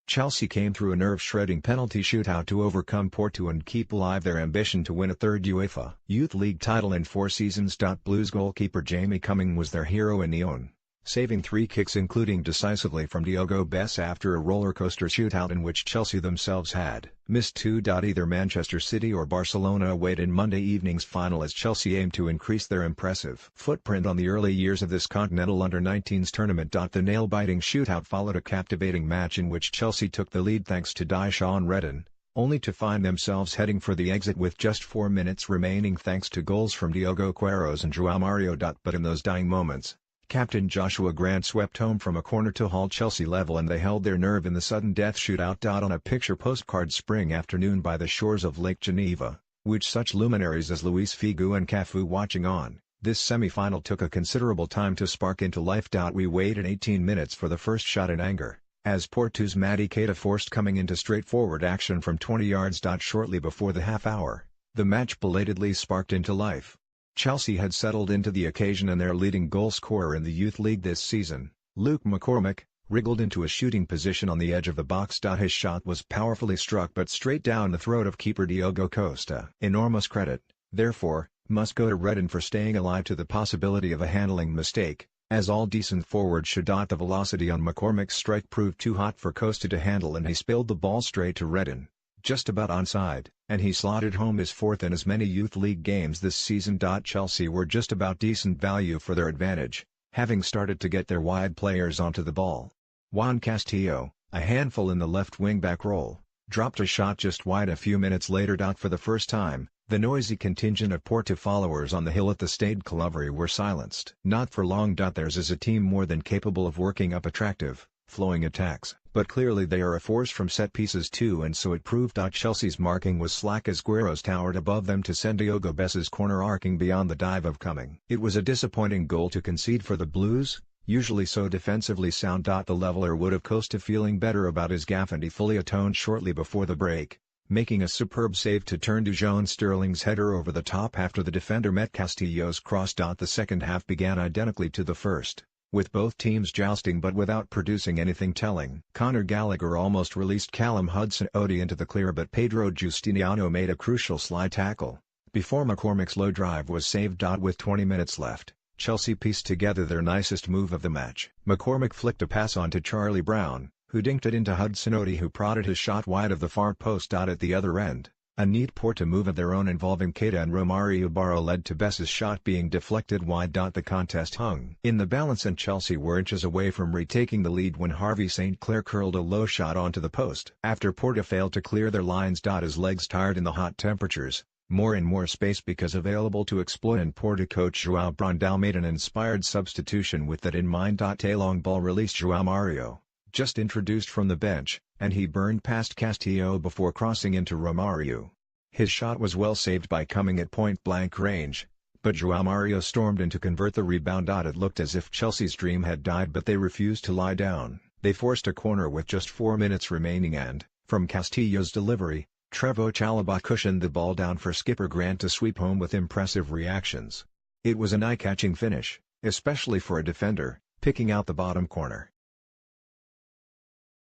Chelsea came through a nerve-shredding penalty shootout to overcome Porto and keep alive their ambition to win a third UEFA Youth League title in 4 seasons. Blues goalkeeper Jamie Cumming was their hero in Lyon, saving 3 kicks including decisively from Diogo Bessa after a roller-coaster shootout in which Chelsea themselves had missed 2. Either Manchester City or Barcelona await in Monday evening's final as Chelsea aim to increase their impressive footprint on the early years of this continental under-19s tournament. The nail-biting shootout followed a captivating match in which Chelsea took the lead thanks to Sean Redden, only to find themselves heading for the exit with just 4 minutes remaining thanks to goals from Diogo Queiroz and João Mario. But in those dying moments, Captain Joshua Grant swept home from a corner to halt Chelsea level and they held their nerve in the sudden death shootout. On a picture postcard spring afternoon by the shores of Lake Geneva, which such luminaries as Luis Figo and Cafu watching on, this semi-final took a considerable time to spark into life. We waited 18 minutes for the first shot in anger, as Porto's Mady Keita forced coming into straightforward action from 20 yards. Shortly before the half-hour, the match belatedly sparked into life. Chelsea had settled into the occasion and their leading goal scorer in the Youth League this season, Luke McCormick, wriggled into a shooting position on the edge of the box. His shot was powerfully struck but straight down the throat of keeper Diogo Costa. Enormous credit, therefore, must go to Redden for staying alive to the possibility of a handling mistake, as all decent forwards should. The velocity on McCormick's strike proved too hot for Costa to handle and he spilled the ball straight to Redden, just about onside, and he slotted home his 4th in as many Youth League games this season. Chelsea were just about decent value for their advantage, having started to get their wide players onto the ball. Juan Castillo, a handful in the left wing-back role, dropped a shot just wide a few minutes later. For the first time, the noisy contingent of Porto followers on the hill at the Stade Calvary were silenced. Not for long. Theirs is a team more than capable of working up attractive, flowing attacks, but clearly they are a force from set pieces too, and so it proved. Chelsea's marking was slack as Queiroz towered above them to send Diogo Bessa's corner arcing beyond the dive of Cumming. It was a disappointing goal to concede for the Blues, usually so defensively sound. The leveler would have Costa feeling better about his gaffe and he fully atoned shortly before the break, making a superb save to turn Dujon Sterling's header over the top after the defender met Castillo's cross. The second half began identically to the first, with both teams jousting but without producing anything telling. Conor Gallagher almost released Callum Hudson-Odoi into the clear but Pedro Justiniano made a crucial slide tackle before McCormick's low drive was saved. With 20 minutes left, Chelsea pieced together their nicest move of the match. McCormick flicked a pass on to Charlie Brown, who dinked it into Hudson-Odoi who prodded his shot wide of the far post. At the other end, a neat Porto move of their own involving Keita and Romario Barro led to Bessa's shot being deflected wide. The contest hung in the balance and Chelsea were inches away from retaking the lead when Harvey St. Clair curled a low shot onto the post. After Porto failed to clear their lines. His legs tired in the hot temperatures, more and more space because available to exploit, and Porto coach João Brandão made an inspired substitution with that in mind. A long ball released João Mario, just introduced from the bench, and he burned past Castillo before crossing into Romario. His shot was well saved by Cumming at point-blank range, but João Mario stormed in to convert the rebound. It looked as if Chelsea's dream had died, but they refused to lie down. They forced a corner with just 4 minutes remaining and, from Castillo's delivery, Trevoh Chalobah cushioned the ball down for skipper Grant to sweep home with impressive reactions. It was an eye-catching finish, especially for a defender, picking out the bottom corner.